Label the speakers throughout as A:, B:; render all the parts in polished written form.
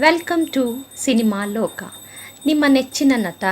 A: Welcome to cinema ಲೋಕ. ನಿಮ್ಮ ನೆಚ್ಚಿನ ನಟ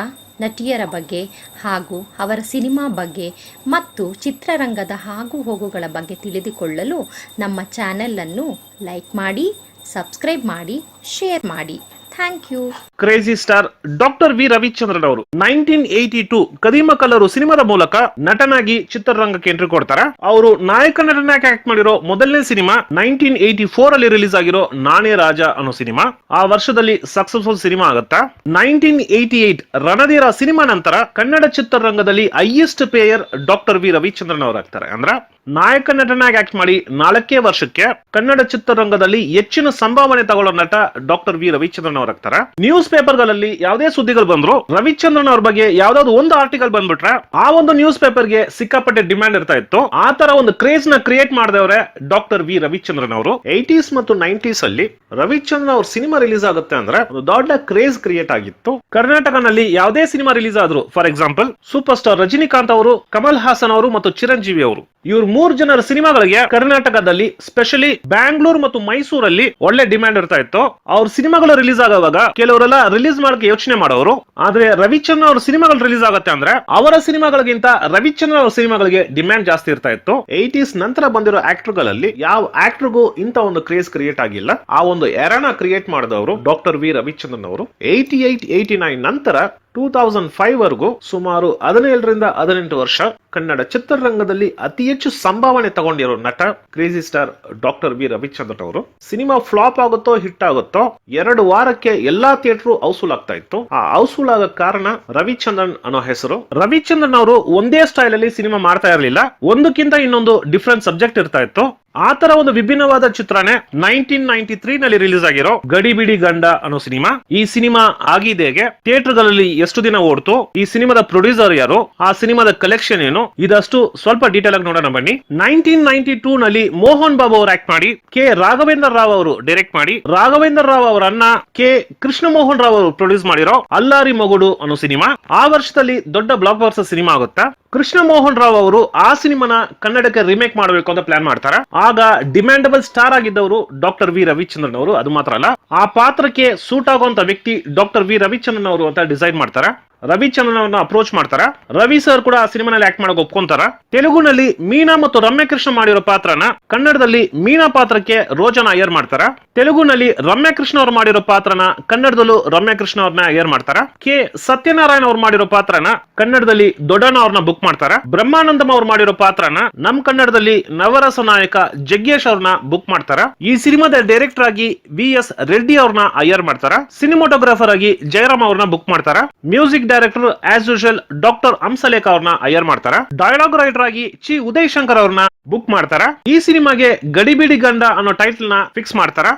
A: ನಟಿಯರ ಬಗ್ಗೆ ಹಾಗೂ ಅವರ ಸಿನಿಮಾ ಬಗ್ಗೆ ಮತ್ತು ಚಿತ್ರರಂಗದ ಆಗು ಹೋಗುಗಳ ಬಗ್ಗೆ ತಿಳಿದುಕೊಳ್ಳಲು ನಮ್ಮ ಚಾನೆಲನ್ನು ಲೈಕ್ ಮಾಡಿ, ಸಬ್ಸ್ಕ್ರೈಬ್ ಮಾಡಿ, ಶೇರ್ ಮಾಡಿ. Thank you.
B: Crazy star doctor V Ravichandran ಅವರು 1982 ಕದಿಮ ಕಲರು ಸಿನಿಮಾದ ಮೂಲಕ ನಟನಾಗಿ ಚಿತ್ರರಂಗಕ್ಕೆ ಎಂಟ್ರಿ ಕೊಡ್ತಾರೆ. ಅವರು ನಾಯಕ ನಟನಾಗಿ ಆಕ್ಟ್ ಮಾಡಿರೋ ಮೊದಲನೇ ಸಿನಿಮಾ 1984 ಅಲ್ಲಿ ರಿಲೀಸ್ ಆಗಿರೋ ನಾನೇ ರಾಜ ಅನ್ನೋ ಸಿನಿಮಾ. ಆ ವರ್ಷದಲ್ಲಿ ಸಕ್ಸಸ್ಫುಲ್ ಸಿನಿಮಾ ಆಗುತ್ತಾ. 1988 ರಣಧೀರ ಸಿನಿಮಾ ನಂತರ ಕನ್ನಡ ಚಿತ್ರರಂಗದಲ್ಲಿ highest payer doctor V Ravichandran ಅವರಾಗ್ತಾರೆ. ಅಂದ್ರೆ ನಾಯಕ ನಟನಾಗಿ ಆಕ್ಟ್ ಮಾಡಿ 4 ವರ್ಷಕ್ಕೆ ಕನ್ನಡ ಚಿತ್ರರಂಗದಲ್ಲಿ ಹೆಚ್ಚಿನ ಸಂಭಾವನೆ ತಗೊಳ್ಳೋ ನಟ ಡಾಕ್ಟರ್ ವಿ ರವಿಚಂದ್ರನ್ ಅವರಾಗ್ತಾರೆ. ನ್ಯೂಸ್ ಪೇಪರ್ ಗಳಲ್ಲಿ ಯಾವುದೇ ಸುದ್ದಿಗಳು ಬಂದ್ರು ರವಿಚಂದ್ರನ್ ಅವ್ರ ಬಗ್ಗೆ ಯಾವ್ದಾದ್ರು ಒಂದು ಆರ್ಟಿಕಲ್ ಬಂದ್ಬಿಟ್ರೆ ಆ ಒಂದು ನ್ಯೂಸ್ ಪೇಪರ್ ಗೆ ಸಿಕ್ಕಾಪಟ್ಟೆ ಡಿಮ್ಯಾಂಡ್ ಇರ್ತಾ ಇತ್ತು. ಆ ತರ ಒಂದು ಕ್ರೇಜ್ ನ ಕ್ರಿಯೇಟ್ ಮಾಡಿದವರೇ ಡಾಕ್ಟರ್ ವಿ ರವಿಚಂದ್ರನ್ ಅವರು. 80s ಮತ್ತು 90s ಅಲ್ಲಿ ರವಿಚಂದ್ರನ್ ಅವ್ರ ಸಿನಿಮಾ ರಿಲೀಸ್ ಆಗುತ್ತೆ ಅಂದ್ರೆ ಒಂದು ದೊಡ್ಡ ಕ್ರೇಜ್ ಕ್ರಿಯೇಟ್ ಆಗಿತ್ತು. ಕರ್ನಾಟಕನಲ್ಲಿ ಯಾವುದೇ ಸಿನಿಮಾ ರಿಲೀಸ್ ಆದ್ರು, for example super star Rajinikanth ಅವರು, ಕಮಲ್ ಹಾಸನ್ ಅವರು ಮತ್ತು ಚಿರಂಜೀವಿ ಅವರು, ಇವ್ರು 3 ಜನರ ಸಿನಿಮಾಗಳಿಗೆ ಕರ್ನಾಟಕದಲ್ಲಿ ಸ್ಪೆಷಲಿ ಬ್ಯಾಂಗ್ಳೂರ್ ಮತ್ತು ಮೈಸೂರಲ್ಲಿ ಒಳ್ಳೆ ಡಿಮ್ಯಾಂಡ್ ಇರ್ತಾ ಇತ್ತು. ಅವ್ರ ಸಿನಿಮಾಗಳು ರಿಲೀಸ್ ಆಗುವಾಗ ಕೆಲವರೆಲ್ಲ ರಿಲೀಸ್ ಮಾಡಕ್ಕೆ ಯೋಚನೆ ಮಾಡೋರು. ಆದ್ರೆ ರವಿಚಂದ್ರನ್ ಅವ್ರ ಸಿನಿಮಾಗಳು ರಿಲೀಸ್ ಆಗುತ್ತೆ ಅಂದ್ರೆ ಅವರ ಸಿನಿಮಾಗಳಿಗಿಂತ ರವಿಚಂದ್ರನ್ ಅವ್ರ ಸಿನಿಮಾಗಳಿಗೆ ಡಿಮ್ಯಾಂಡ್ ಜಾಸ್ತಿ ಇರ್ತಾ ಇತ್ತು. 80s ನಂತರ ಬಂದಿರೋ ಆಕ್ಟರ್ ಗಳಲ್ಲಿ ಯಾವ ಆಕ್ಟರ್ಗೂ ಇಂತ ಒಂದು ಕ್ರೇಜ್ ಕ್ರಿಯೇಟ್ ಆಗಿಲ್ಲ. ಆ ಒಂದು ಎರಾನ ಕ್ರಿಯೇಟ್ ಮಾಡಿದವರು ಡಾಕ್ಟರ್ ವಿ ರವಿಚಂದ್ರನ್ ಅವರು. 88, 89 ನಂತರ 2005 ವರೆಗೂ ಸುಮಾರು 17ರಿಂದ 18 ವರ್ಷ ಕನ್ನಡ ಚಿತ್ರರಂಗದಲ್ಲಿ ಅತಿ ಹೆಚ್ಚು ಸಂಭಾವನೆ ತಗೊಂಡಿರೋ ನಟ crazy star doctor V Ravichandran ಅವರು. ಸಿನಿಮಾ ಫ್ಲಾಪ್ ಆಗುತ್ತೋ ಹಿಟ್ ಆಗುತ್ತೋ 2 ವಾರಕ್ಕೆ ಎಲ್ಲಾ ಥಿಯೇಟರ್ ಹೌಸ್ಫುಲ್ ಆಗ್ತಾ ಇತ್ತು. ಆ ಹೌಸ್ಫುಲ್ ಆಗೋ ಕಾರಣ ರವಿಚಂದ್ರನ್ ಅನ್ನೋ ಹೆಸರು. ರವಿಚಂದ್ರನ್ ಅವರು ಒಂದೇ ಸ್ಟೈಲ್ ಅಲ್ಲಿ ಸಿನಿಮಾ ಮಾಡ್ತಾ ಇರಲಿಲ್ಲ, ಒಂದಕ್ಕಿಂತ ಇನ್ನೊಂದು ಡಿಫ್ರೆಂಟ್ ಸಬ್ಜೆಕ್ಟ್ ಇರ್ತಾ ಇತ್ತು. ಆ ತರ ಒಂದು ವಿಭಿನ್ನವಾದ ಚಿತ್ರನೇ 1993 ನಲ್ಲಿ ರಿಲೀಸ್ ಆಗಿರೋ ಗಡಿಬಿಡಿ ಗಂಡ ಅನ್ನೋ ಸಿನಿಮಾ. ಈ ಸಿನಿಮಾ ಆಗಿದೆಗೆ ಥಿಯೇಟರ್ ಗಳಲ್ಲಿ ಎಷ್ಟು ದಿನ ಓಡ್ತು, ಈ ಸಿನಿಮಾದ ಪ್ರೊಡ್ಯೂಸರ್ ಯಾರು, ಆ ಸಿನಿಮಾದ ಕಲೆಕ್ಷನ್ ಏನು, ಇದಷ್ಟು ಸ್ವಲ್ಪ ಡೀಟೇಲ್ ಆಗಿ ನೋಡೋಣ ಬನ್ನಿ. 1992 ನಲ್ಲಿ ಮೋಹನ್ ಬಾಬು ಅವರು ಆಕ್ಟ್ ಮಾಡಿ, ಕೆ ರಾಘವೇಂದ್ರ ರಾವ್ ಅವರು ಡೈರೆಕ್ಟ್ ಮಾಡಿ, ರಾಘವೇಂದ್ರ ರಾವ್ ಅವರ ಅಣ್ಣ ಕೆ ಕೃಷ್ಣ ಮೋಹನ್ ರಾವ್ ಅವರು ಪ್ರೊಡ್ಯೂಸ್ ಮಾಡಿರೋ ಅಲ್ಲಾರಿ ಮಗುಡು ಅನ್ನೋ ಸಿನಿಮಾ ಆ ವರ್ಷದಲ್ಲಿ ದೊಡ್ಡ ಬ್ಲಾಕ್ ಬಸ್ಟರ್ ಸಿನಿಮಾ ಆಗುತ್ತಾ. ಕೃಷ್ಣ ಮೋಹನ್ ರಾವ್ ಅವರು ಆ ಸಿನಿಮಾನ ಕನ್ನಡಕ್ಕೆ ರಿಮೇಕ್ ಮಾಡಬೇಕು ಅಂತ ಪ್ಲಾನ್ ಮಾಡ್ತಾರೆ. ಆಗ demandable star ಆಗಿದ್ದವರು doctor V Ravichandran ಅವರು. ಅದು ಮಾತ್ರ ಅಲ್ಲ, ಆ ಪಾತ್ರಕ್ಕೆ ಸೂಟ್ ಆಗುವಂತ ವ್ಯಕ್ತಿ ಡಾಕ್ಟರ್ ವಿ ರವಿಚಂದ್ರನ್ ಅವರು ಅಂತ ಡಿಸೈಡ್ ಮಾಡ್ತಾರೆ. ರವಿಚಂದ್ರನ್ ಅವರನ್ನ ಅಪ್ರೋಚ್ ಮಾಡ್ತಾರ. ರವಿ ಸರ್ ಕೂಡ ಆ ಸಿನಿಮಾನಲ್ಲಿ ಆಕ್ಟ್ ಮಾಡಕ್ ಒಪ್ಕೊಂತಾರ. ತೆಲುಗುನಲ್ಲಿ ಮೀನಾ ಮತ್ತು ರಮ್ಯಕೃಷ್ಣ ಮಾಡಿರೋ ಪಾತ್ರನ ಕನ್ನಡದಲ್ಲಿ ಮೀನಾ ಪಾತ್ರಕ್ಕೆ ರೋಜನ ಅಯ್ಯರ್ ಮಾಡ್ತಾರ. ತೆಲುಗುನಲ್ಲಿ ರಮ್ಯಕೃಷ್ಣ ಅವರು ಮಾಡಿರೋ ಪಾತ್ರನ ಕನ್ನಡದಲ್ಲೂ ರಮ್ಯಕೃಷ್ಣ ಅವ್ರನ್ನ ಅಯ್ಯರ್ ಮಾಡ್ತಾರ. ಕೆ ಸತ್ಯನಾರಾಯಣ ಅವ್ರು ಮಾಡಿರೋ ಪಾತ್ರನ ಕನ್ನಡದಲ್ಲಿ ದೊಡ್ಡಣ್ಣ ಅವ್ರನ್ನ ಬುಕ್ ಮಾಡ್ತಾರ. ಬ್ರಹ್ಮಾನಂದಂ ಅವ್ರು ಮಾಡಿರೋ ಪಾತ್ರನ ನಮ್ ಕನ್ನಡದಲ್ಲಿ ನವರಸ ನಾಯಕ ಜಗ್ಗೇಶ್ ಅವ್ರನ್ನ ಬುಕ್ ಮಾಡ್ತಾರ. ಈ ಸಿನಿಮಾದ ಡೈರೆಕ್ಟರ್ ಆಗಿ VS ರೆಡ್ಡಿ ಅವ್ರನ್ನ ಅಯ್ಯರ್ ಮಾಡ್ತಾರ. ಸಿನಿಮಾಟೋಗ್ರಾಫರ್ ಆಗಿ ಜಯರಾಮ್ ಅವ್ರನ್ನ ಬುಕ್ ಮಾಡ್ತಾರ. Music director as usual doctor Hamsalekha ಅವ್ರನ್ನ ಅಯ್ಯರ್ ಮಾಡ್ತಾರ. ಡೈಲಾಗ್ ರೈಟರ್ ಆಗಿ ಚಿ ಉದಯ್ ಶಂಕರ್ ಅವ್ರನ್ನ ಬುಕ್ ಮಾಡ್ತಾರ. ಈ ಸಿನಿಮಾಗೆ ಗಡಿಬಿಡಿ ಗಂಡ ಅನ್ನೋ ಟೈಟಲ್ ನ ಫಿಕ್ಸ್ ಮಾಡ್ತಾರ.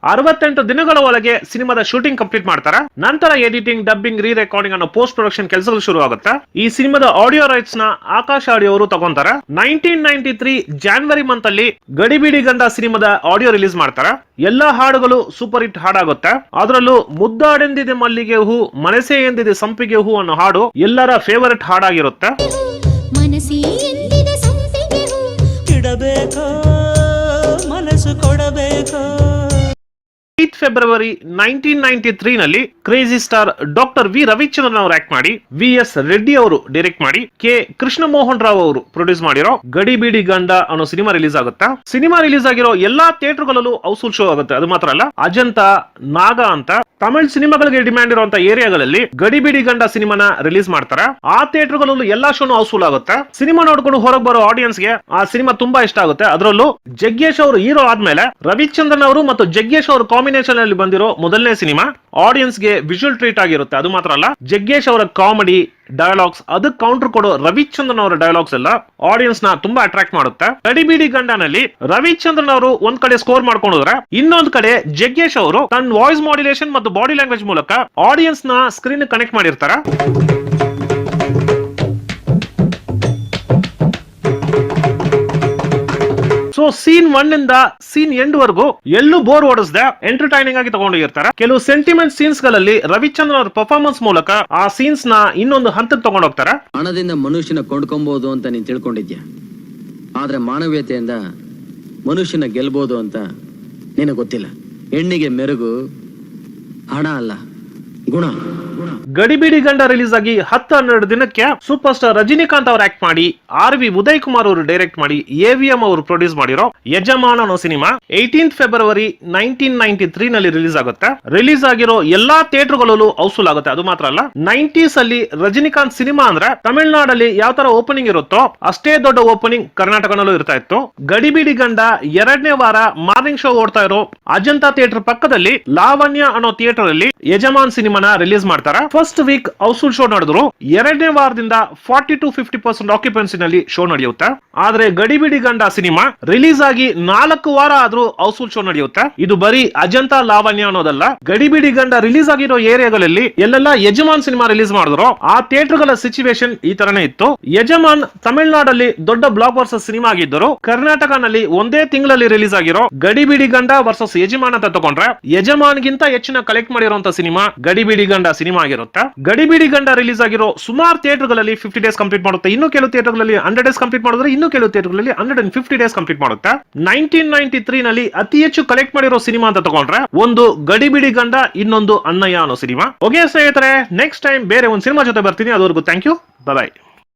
B: 68 ದಿನಗಳ ಒಳಗೆ ಸಿನಿಮಾದ ಶೂಟಿಂಗ್ ಕಂಪ್ಲೀಟ್ ಮಾಡ್ತಾರೆ. ನಂತರ ಎಡಿಟಿಂಗ್, ಡಬ್ಬಿಂಗ್, ರೀ ರೆಕಾರ್ಡಿಂಗ್ ಅನ್ನೋ ಪೋಸ್ಟ್ ಪ್ರೊಡಕ್ಷನ್ ಕೆಲಸಗಳು ಶುರು ಆಗುತ್ತೆ. ಈ ಸಿನಿಮಾದ ಆಡಿಯೋ ರೈಟ್ಸ್ ನ ಆಕಾಶ್ ಆಡಿಯೋ ಅವರು ತಗೊಂತಾರೆ. 1993 ಜಾನ್ವರಿ ಮಂತ್ ಅಲ್ಲಿ ಗಡಿಬಿಡಿ ಗಂಡ ಸಿನಿಮಾದ ಆಡಿಯೋ ರಿಲೀಸ್ ಮಾಡ್ತಾರೆ. ಎಲ್ಲಾ ಹಾಡುಗಳು ಸೂಪರ್ ಹಿಟ್ ಹಾಡಾಗುತ್ತೆ. ಅದರಲ್ಲೂ ಮುದ್ದಾಡೆಂದಿದೆ ಮಲ್ಲಿಗೆ ಹೂ, ಮನಸೇ ಎಂದಿದೆ ಸಂಪಿಗೆ ಹೂ ಅನ್ನೋ ಹಾಡು ಎಲ್ಲರ ಫೇವರೆಟ್ ಹಾಡಾಗಿರುತ್ತೆ. ಮನಸ್ಸು ಕೊಡಬೇಕು. 8 ಫೆಬ್ರವರಿ 1993 ನಲ್ಲಿ crazy star doctor V Ravichandran ಅವರು ಆಕ್ಟ್ ಮಾಡಿ, VS ರೆಡ್ಡಿ ಅವರು ಡೈರೆಕ್ಟ್ ಮಾಡಿ, ಕೆ ಕೃಷ್ಣ ಮೋಹನ್ ರಾವ್ ಅವರು ಪ್ರೊಡ್ಯೂಸ್ ಮಾಡಿರೋ ಗಡಿಬಿಡಿ ಗಂಡ ಅನ್ನೋ ಸಿನಿಮಾ ರಿಲೀಸ್ ಆಗುತ್ತೆ. ಸಿನಿಮಾ ರಿಲೀಸ್ ಆಗಿರೋ ಎಲ್ಲಾ ಥಿಯೇಟರ್ಗಳಲ್ಲೂ ಹೌಸ್ಫುಲ್ ಶೋ ಆಗುತ್ತೆ. ಅದು ಮಾತ್ರ ಅಲ್ಲ, ಅಜಂತ, ನಾಗ ಅಂತ ತಮಿಳ್ ಸಿನಿಮಾಗಳಿಗೆ ಡಿಮ್ಯಾಂಡ್ ಇರುವಂತ ಏರಿಯಾಗಳಲ್ಲಿ ಗಡಿಬಿಡಿ ಗಂಡ ಸಿನಿಮಾನ ರಿಲೀಸ್ ಮಾಡ್ತಾರೆ. ಆ ಥಿಯೇಟರ್ಗಳಲ್ಲೂ ಎಲ್ಲಾ ಶೋನು ಹೌಸ್ಫುಲ್ ಆಗುತ್ತೆ. ಸಿನಿಮಾ ನೋಡ್ಕೊಂಡು ಹೊರಗೆ ಬರೋ ಆಡಿಯನ್ಸ್ ಗೆ ಆ ಸಿನಿಮಾ ತುಂಬಾ ಇಷ್ಟ ಆಗುತ್ತೆ. ಅದರಲ್ಲೂ ಜಗ್ಗೇಶ್ ಅವರು ಹೀರೋ ಆದ್ಮೇಲೆ ರವಿಚಂದ್ರನ್ ಅವರು ಮತ್ತು ಜಗ್ಗೇಶ್ ಅವರು ಕಾಂಬಿನೇಷನ್ ಅಲ್ಲಿ ಬಂದಿರೋ ಮೊದಲನೇ ಸಿನಿಮಾ ಆಡಿಯನ್ಸ್ ಗೆ ವಿಜುವಲ್ ಟ್ರೀಟ್ ಆಗಿರುತ್ತೆ. ಅದು ಮಾತ್ರ ಅಲ್ಲ, ಜಗ್ಗೇಶ್ ಅವರ ಕಾಮಿಡಿ ಡೈಲಾಗ್ಸ್, ಅದಕ್ಕೆ ಕೌಂಟರ್ ಕೊಡೋ ರವಿಚಂದ್ರನ್ ಅವರ ಡೈಲಾಗ್ಸ್ ಎಲ್ಲ ಆಡಿಯನ್ಸ್ ನ ತುಂಬಾ ಅಟ್ರಾಕ್ಟ್ ಮಾಡುತ್ತೆ. ಗಡಿಬಿಡಿ ಗಂಡನಲ್ಲಿ ರವಿಚಂದ್ರನ್ ಅವರು ಒಂದ್ ಕಡೆ ಸ್ಕೋರ್ ಮಾಡ್ಕೊಂಡ್ರೆ, ಇನ್ನೊಂದ್ ಕಡೆ ಜಗ್ಗೇಶ್ ಅವರು ತನ್ನ ವಾಯ್ಸ್ ಮಾಡ್ಯುಲೇಷನ್ ಮತ್ತು ಬಾಡಿ ಲ್ಯಾಂಗ್ವೇಜ್ ಮೂಲಕ ಆಡಿಯನ್ಸ್ ನ ಸ್ಕ್ರೀನ್ ಕನೆಕ್ಟ್ ಮಾಡಿರ್ತಾರೆ. ಸೊ ಸೀನ್ 1 ಇಂದ ಸೀನ್ ಎಂಡ್ ವರೆಗೂ ಎಲ್ಲೂ ಬೋರ್ ಓಡಿಸದೆ ಎಂಟರ್ಟೈನಿಂಗ್ ಆಗಿ ತಗೊಂಡೋಗಿರ್ತಾರೆ. ಕೆಲವು ಸೆಂಟಿಮೆಂಟ್ ಸೀನ್ಸ್ ಗಳಲ್ಲಿ ರವಿಚಂದ್ರನ್ ಅವರ ಪರ್ಫಾರ್ಮೆನ್ಸ್ ಮೂಲಕ ಆ ಸೀನ್ಸ್ ನ ಇನ್ನೊಂದು ಹಂತಕ್ಕೆ ತಗೊಂಡೋಗ್ತಾರೆ.
C: ಹಣದಿಂದ ಮನುಷ್ಯನ ಕೊಂಡ್ಕೊಬಹುದು ಅಂತ ನೀನ್ ತಿಳ್ಕೊಂಡಿದ್ಯಾ, ಆದ್ರೆ ಮಾನವೀಯತೆಯಿಂದ ಮನುಷ್ಯನ ಗೆಲ್ಬಹುದು ಅಂತ ನಿನಗೆ ಗೊತ್ತಿಲ್ಲ. ಹೆಣ್ಣಿಗೆ ಮೆರುಗು, ಹಣ ಅಲ್ಲ, ಗುಣ.
B: ಗಡಿಬಿಡಿ ಗಂಡ ರಿಲೀಸ್ ಆಗಿ 10-12 ದಿನಕ್ಕೆ ಸೂಪರ್ ಸ್ಟಾರ್ ರಜನಿಕಾಂತ್ ಅವರು ಆಕ್ಟ್ ಮಾಡಿ, RV ಉದಯ್ ಕುಮಾರ್ ಅವರು ಡೈರೆಕ್ಟ್ ಮಾಡಿ, AVM ಅವರು ಪ್ರೊಡ್ಯೂಸ್ ಮಾಡಿರೋ ಯಜಮಾನ ಅನ್ನೋ ಸಿನಿಮಾ 18th ಫೆಬ್ರವರಿ 1993 ನಲ್ಲಿ ರಿಲೀಸ್ ಆಗುತ್ತೆ. ರಿಲೀಸ್ ಆಗಿರೋ ಎಲ್ಲಾ ಥಿಯೇಟರ್ಗಳಲ್ಲೂ ಹೌಸ್ಫುಲ್ ಆಗುತ್ತೆ. ಅದು ಮಾತ್ರ ಅಲ್ಲ, 90s ಅಲ್ಲಿ ರಜನಿಕಾಂತ್ ಸಿನಿಮಾ ಅಂದ್ರೆ ತಮಿಳುನಾಡಲ್ಲಿ ಯಾವ ತರ ಓಪನಿಂಗ್ ಇರುತ್ತೋ ಅಷ್ಟೇ ದೊಡ್ಡ ಓಪನಿಂಗ್ ಕರ್ನಾಟಕನಲ್ಲೂ ಇರ್ತಾ ಇತ್ತು. ಗಡಿಬಿಡಿ ಗಂಡ 2ನೇ ವಾರ ಮಾರ್ನಿಂಗ್ ಶೋ ಓಡ್ತಾ ಇರೋ ಅಜಂತಾ ಥಿಯೇಟರ್ ಪಕ್ಕದಲ್ಲಿ ಲಾವಣ್ಯ ಅನ್ನೋ ಥಿಯೇಟರ್ ಅಲ್ಲಿ ಯಜಮಾನ್ ಸಿನಿಮಾನ ರಿಲೀಸ್ ಮಾಡ್ತಾರೆ. ಫಸ್ಟ್ ವೀಕ್ ಹೌಸ್ಫುಲ್ ಶೋ ನಡೆದ್ರು. 2ನೇ ವಾರದಿಂದ 40 to 50% ಆಕ್ಯುಪೆನ್ಸಿ ನಲ್ಲಿ ಶೋ ನಡೆಯುತ್ತೆ. ಆದ್ರೆ ಗಡಿಬಿಡಿ ಗಂಡ ಸಿನಿಮಾ ರಿಲೀಸ್ ಆಗಿ 4 ವಾರ ಆದ್ರೂ ಹೌಸ್ಫುಲ್ ಶೋ ನಡೆಯುತ್ತೆ. ಇದು ಬರೀ ಅಜಂತಾ ಲಾವಣ್ಯ ಅನ್ನೋದಲ್ಲ, ಗಡಿಬಿಡಿ ಗಂಡ ರಿಲೀಸ್ ಆಗಿರೋ ಏರಿಯಾಗಳಲ್ಲಿ ಎಲ್ಲೆಲ್ಲ ಯಜಮಾನ್ ಸಿನಿಮಾ ರಿಲೀಸ್ ಮಾಡಿದ್ರು ಆ ಥಿಯೇಟರ್ ಗಳ ಸಿಚುವೇಶನ್ ಈ ತರನೇ ಇತ್ತು. ಯಜಮಾನ್ ತಮಿಳುನಾಡಲ್ಲಿ ದೊಡ್ಡ ಬ್ಲಾಕ್ ವರ್ಸಸ್ ಸಿನಿಮಾ ಆಗಿದ್ದರು. ಕರ್ನಾಟಕನಲ್ಲಿ ಒಂದೇ ತಿಂಗಳಲ್ಲಿ ರಿಲೀಸ್ ಆಗಿರೋ ಗಡಿಬಿಡಿ ಗಂಡ ವರ್ಸಸ್ ಯಜಮಾನ್ ಅಂತ ತಗೊಂಡ್ರೆ ಯಜಮಾನ್ಗಿಂತ ಹೆಚ್ಚಿನ ಕಲೆಕ್ಟ್ ಮಾಡಿರುವಂತ ಸಿನಿಮಾ ಗಡಿಬಿಡಿ ಗಂಡ ಸಿನಿಮಾ ಆಗಿರುತ್ತೆ. ಗಡಿಬಿಡಿ ಗಂಡ ರಿಲೀಸ್ ಆಗಿರೋ ಸುಮಾರು ಥಿಯೇಟರ್ ಗಳಲ್ಲಿ 50 ಡೇಸ್ ಕಂಪ್ಲೀಟ್ ಮಾಡುತ್ತೆ. ಇನ್ನು ಕೆಲವು ಥಿಯೇಟರ್ ಗಳಲ್ಲಿ 100 ಡೇಸ್ ಕಂಪ್ಲೀಟ್ ಮಾಡಿದ್ರೆ, ಇನ್ನು ಕೆಲವು ಥಿಯೇಟರ್ ಗಳಲ್ಲಿ 150 ಡೇಸ್ ಕಂಪ್ಲೀಟ್ ಮಾಡುತ್ತೆ. 1993 ನಲ್ಲಿ ಅತಿ ಹೆಚ್ಚು ಕಲೆಕ್ಟ್ ಮಾಡಿರೋ ಸಿನಿಮಾ ಅಂತ ತಗೊಂಡ್ರೆ ಒಂದು ಗಡಿಬಿಡಿ ಗಂಡ, ಇನ್ನೊಂದು ಅಣ್ಣಯ್ಯ ಅನ್ನೋ ಸಿನಿಮಾ. ಓಕೆ ಸ್ನೇಹಿತರೆ, ನೆಕ್ಸ್ಟ್ ಟೈಮ್ ಬೇರೆ ಒಂದು ಸಿನಿಮಾ ಜೊತೆ ಬರ್ತೀನಿ. ಅದುವರೆಗೂ ಥ್ಯಾಂಕ್ ಯು, ಬಾಯ್.